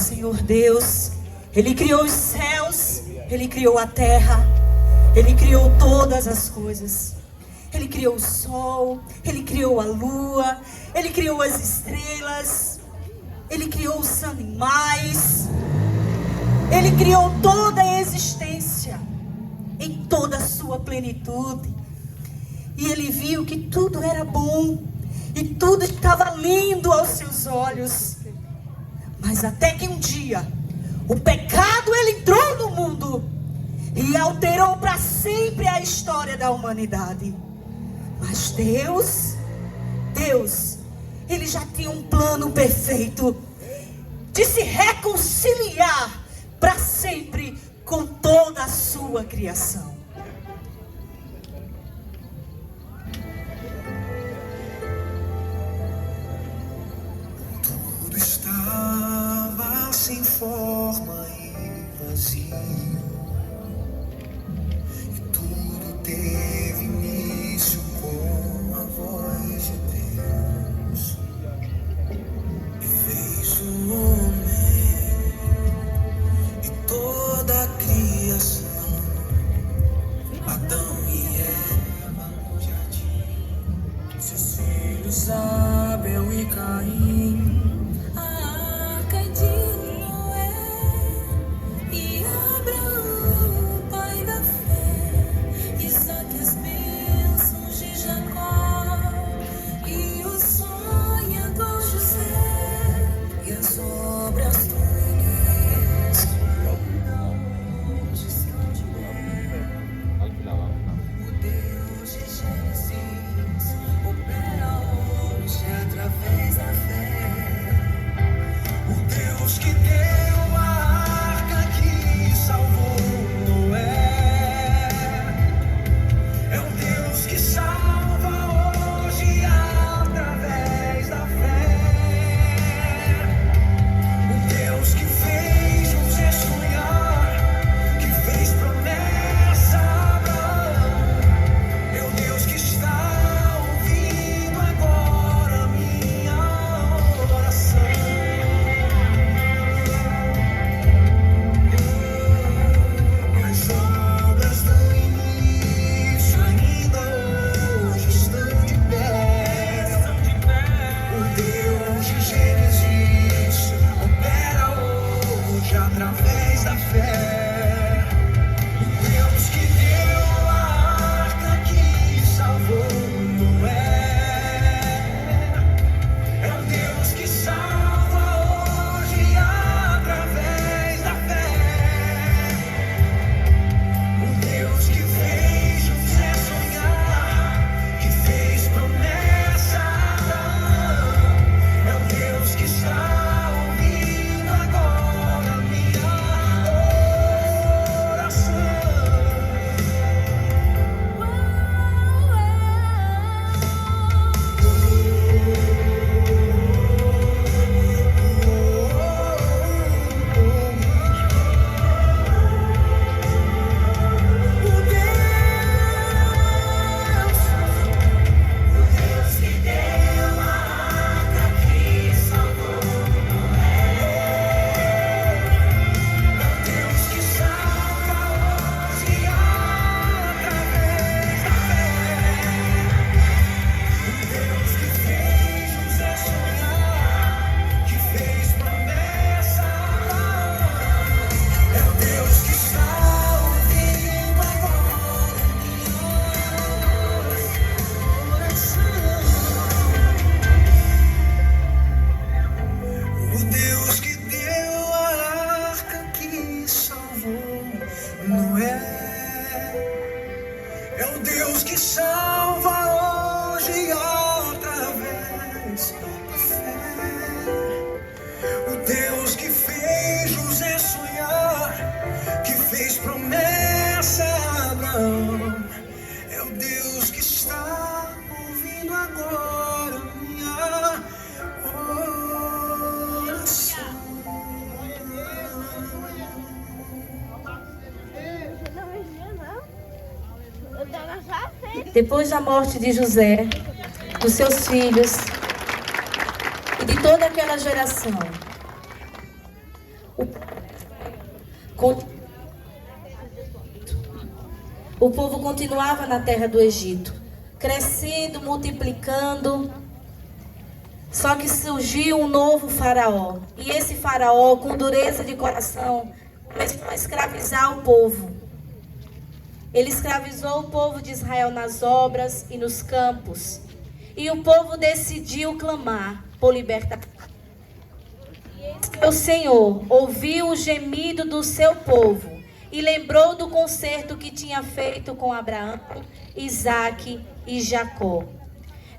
Senhor Deus, Ele criou os céus, Ele criou a terra, Ele criou todas as coisas. Ele criou o sol, Ele criou a lua, Ele criou as estrelas, Ele criou os animais, Ele criou toda a existência em toda a sua plenitude. E Ele viu que tudo era bom e tudo estava lindo aos seus olhos. Mas até que um dia o pecado ele entrou no mundo e alterou para sempre a história da humanidade. Mas Deus, Ele já tinha um plano perfeito de se reconciliar para sempre com toda a sua criação. Tudo estava sem forma e vazio, e tudo teve início com a voz de Deus, e fez o homem e toda a criação, Adão e Eva no jardim, seus filhos Abel e Caim, A arca de Noé e Abraão, pai da fé, Isaque, as bênçãos de Jacó e o sonhador José e as obras tolhas o Deus de Gênesis opera hoje através da fé. o Deus que deu a arca que salvou Noé, é o Deus que salva hoje através da fé, o Deus que fez José sonhar, que fez promessa a Abraão, é o Deus que está ouvindo agora a minha oração. As obras do início ainda hoje estão de pé. O Deus de Gênesis opera hoje através da fé. O Deus que deu a arca que salvou Noé, é o Deus que salva hoje através da fé. O Deus que fez José sonhar, que fez promessa a Abraão, é o Deus que está ouvindo agora a minha oração. Deus que salva hoje através da fé. Deus que fez José sonhar, que fez promessa a Abraão, é o Deus que está ouvindo agora minha oração. O Deus que deu a arca que salvou Noé, é o Deus que salva hoje através da fé. O Deus que fez José sonhar, que fez promessa a Abraão, é o Deus que está ouvindo agora minha oração. Depois da morte de José, dos seus filhos e de toda aquela geração, O povo continuava na terra do Egito, crescendo, multiplicando. Só que surgiu um novo faraó. E esse faraó, com dureza de coração, começou a escravizar o povo. Ele escravizou o povo de Israel nas obras e nos campos. E o povo decidiu clamar por libertação. E o Senhor ouviu o gemido do seu povo e lembrou do concerto que tinha feito com Abraão, Isaque e Jacó.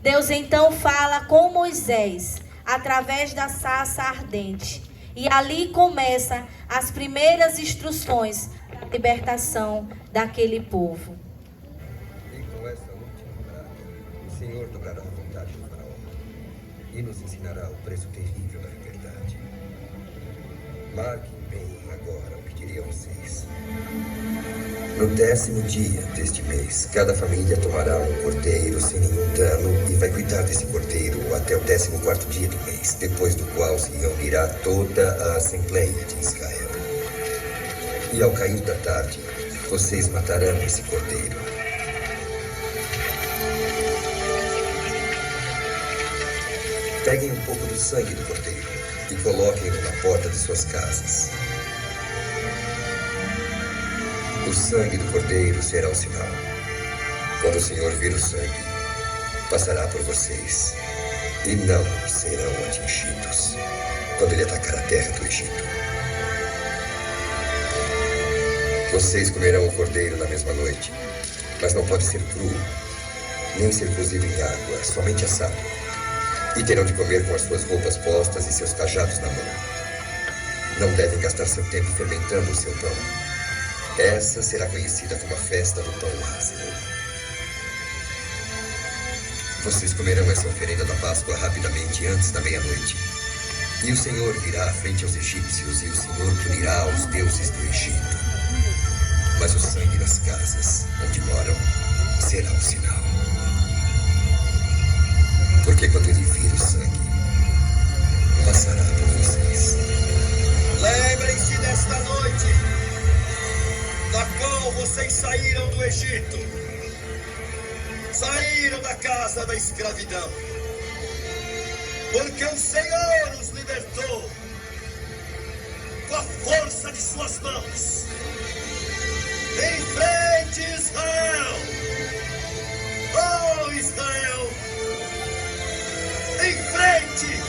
Deus então fala com Moisés através da sarça ardente. E ali começam as primeiras instruções da libertação daquele povo. E com essa última praga, o Senhor dobrará a vontade do faraó e nos ensinará o preço terrível da liberdade. Marquem bem agora o que direi a vocês. No 10º dia deste mês, cada família tomará um cordeiro sem nenhum dano e vai cuidar desse cordeiro até o 14º dia do mês, depois do qual se reunirá toda a Assembleia de Israel. E ao cair da tarde, vocês matarão esse cordeiro. Peguem um pouco do sangue do cordeiro e coloquem-no na porta de suas casas. O sangue do cordeiro será o sinal. Quando o Senhor vir o sangue, passará por vocês e não serão atingidos quando ele atacar a terra do Egito. Vocês comerão o cordeiro na mesma noite, mas não pode ser cru, nem ser cozido em água, somente assado. E terão de comer com as suas roupas postas e seus cajados na mão. Não devem gastar seu tempo fermentando o seu pão. Essa será conhecida como a festa do pão ácido. Vocês comerão essa oferenda da Páscoa rapidamente antes da meia-noite. E o Senhor virá à frente aos egípcios e o Senhor punirá os deuses do Egito. Mas o sangue das casas onde moram será o sinal. Porque quando ele vir o sangue, passará por vocês. Lembrem-se desta noite, da qual vocês saíram do Egito, saíram da casa da escravidão, porque o Senhor os libertou com a força de suas mãos. Em frente, Israel! Oh, Israel! Em frente!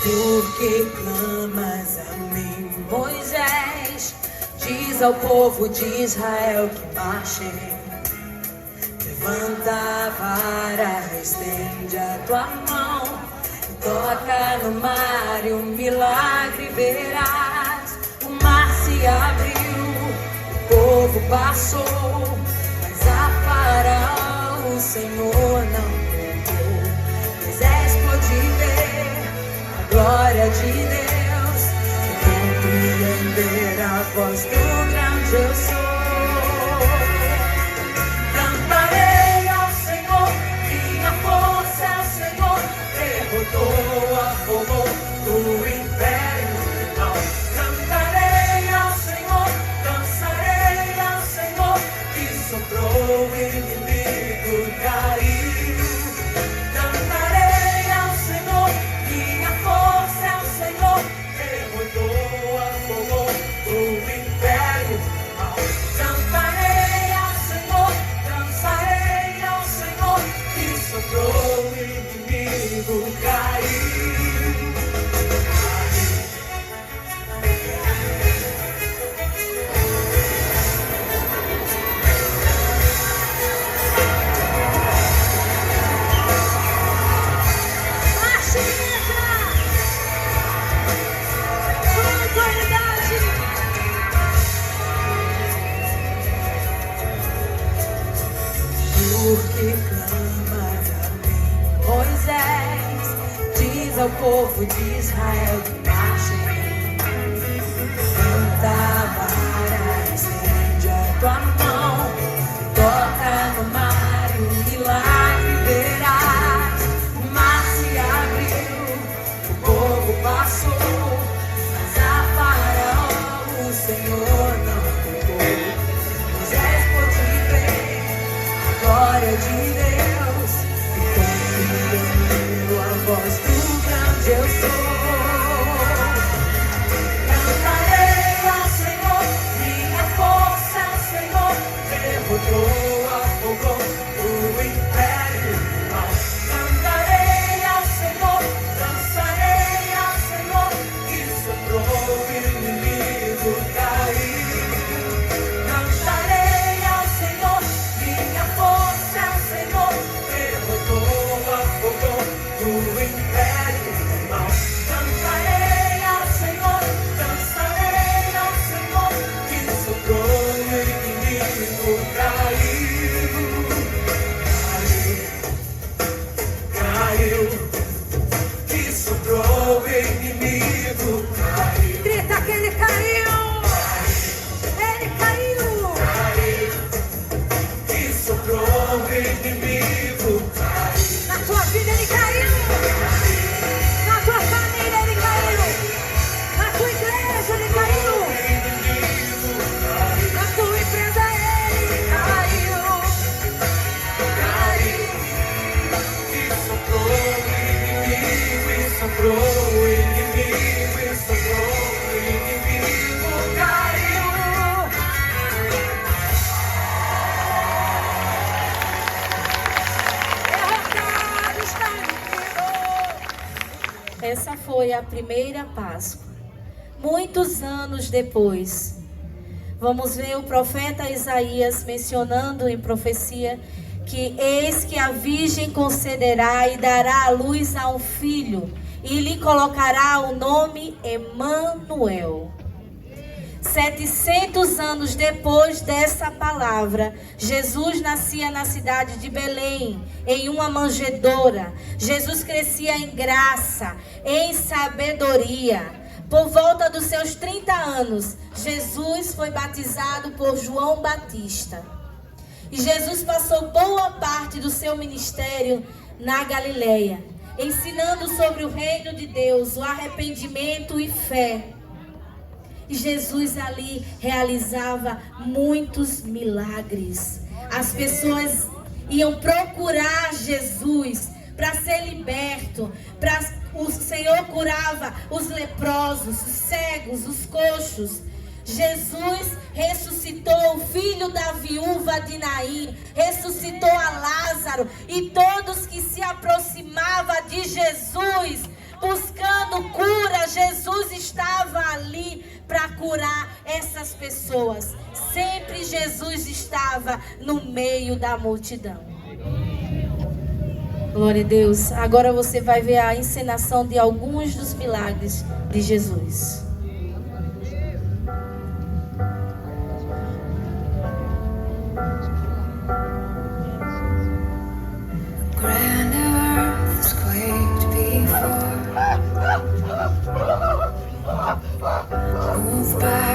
Por que clamas a mim, Moisés? Diz ao povo de Israel que marche. Levanta a vara, estende a tua mão, toca no mar e um milagre verás. O mar se abriu, o povo passou, mas a Faraó o Senhor não poupou. Moisés pôde ver a glória de Deus e compreender a voz do grande eu sou. Cantarei ao Senhor, minha força é o Senhor, derrotou, afogou o império do mal. Cantarei ao Senhor, dançarei ao Senhor, que clama a mim. Moisés diz ao povo de Israel que marchem. Canta, vara, estende a tua mão, toca no mar e um milagre verás. O mar se abriu, o povo passou, mas a Faraó o Senhor não tocou. Moisés pôde ver a glória de Deus e compreendeu a voz do grande eu sou. Cantarei ao Senhor, minha força ao Senhor, derrotou, afogou o império do mal. Cantarei ao Senhor, dançarei ao Senhor, que soprou o inimigo cair. Cantarei ao Senhor, minha força ao Senhor, derrotou, afogou o império do mal. Cantarei ao Senhor, dançarei ao Senhor, que soprou o inimigo caiu. Caiu, que soprou o inimigo caiu. Grita que ele caiu! Ele caiu! Que soprou o inimigo caiu. Na tua vida ele caiu! Na tua família ele caiu! Na tua igreja ele caiu! Na tua empresa ele caiu! Caiu! Que soprou o inimigo, e soprou o inimigo, e soprou o inimigo caiu! Derrotado está inimigo! Essa foi a primeira Páscoa. Muitos anos depois, vamos ver o profeta Isaías mencionando em profecia que eis que a virgem concederá e dará à luz a um filho e lhe colocará o nome Emanuel. 700 anos depois dessa palavra, Jesus nascia na cidade de Belém, em uma manjedoura. Jesus crescia em graça, em sabedoria. Por volta dos seus 30 anos, Jesus foi batizado por João Batista. E Jesus passou boa parte do seu ministério na Galileia, ensinando sobre o reino de Deus, o arrependimento e fé. E Jesus ali realizava muitos milagres. As pessoas iam procurar Jesus para ser liberto. O Senhor curava os leprosos, os cegos, os coxos. Jesus ressuscitou o filho da viúva de Naim, ressuscitou a Lázaro, e todos que se aproximavam de Jesus buscando cura, Jesus estava ali para curar essas pessoas. Sempre Jesus estava no meio da multidão. Glória a Deus. Agora você vai ver a encenação de alguns dos milagres de Jesus. Grand earth quaked before, moved by